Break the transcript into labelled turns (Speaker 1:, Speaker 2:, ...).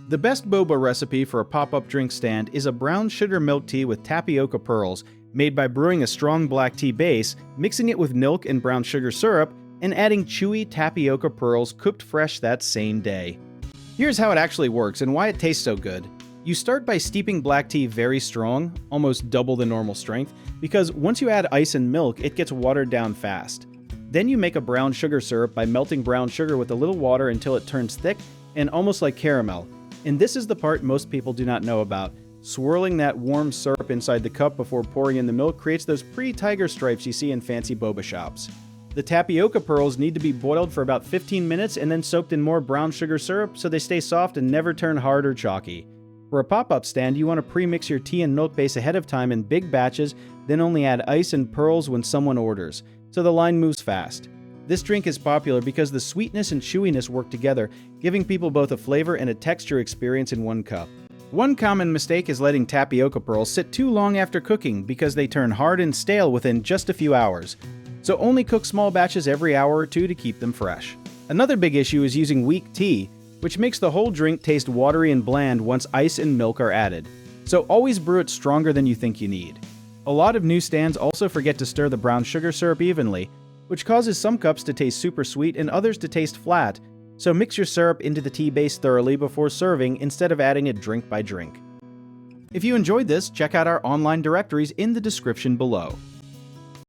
Speaker 1: The best boba recipe for a pop-up drink stand is a brown sugar milk tea with tapioca pearls, made by brewing a strong black tea base, mixing it with milk and brown sugar syrup, and adding chewy tapioca pearls cooked fresh that same day. Here's how it actually works and why it tastes so good. You start by steeping black tea very strong, almost double the normal strength, because once you add ice and milk, it gets watered down fast. Then you make a brown sugar syrup by melting brown sugar with a little water until it turns thick and almost like caramel. And this is the part most people do not know about. Swirling that warm syrup inside the cup before pouring in the milk creates those pretty tiger stripes you see in fancy boba shops. The tapioca pearls need to be boiled for about 15 minutes and then soaked in more brown sugar syrup so they stay soft and never turn hard or chalky. For a pop-up stand, you want to pre-mix your tea and milk base ahead of time in big batches, then only add ice and pearls when someone orders, so the line moves fast. This drink is popular because the sweetness and chewiness work together, giving people both a flavor and a texture experience in one cup. One common mistake is letting tapioca pearls sit too long after cooking because they turn hard and stale within just a few hours. So only cook small batches every hour or two to keep them fresh. Another big issue is using weak tea, which makes the whole drink taste watery and bland once ice and milk are added. So always brew it stronger than you think you need. A lot of new stands also forget to stir the brown sugar syrup evenly, which causes some cups to taste super sweet and others to taste flat, so mix your syrup into the tea base thoroughly before serving instead of adding it drink by drink. If you enjoyed this, check out our online directories in the description below.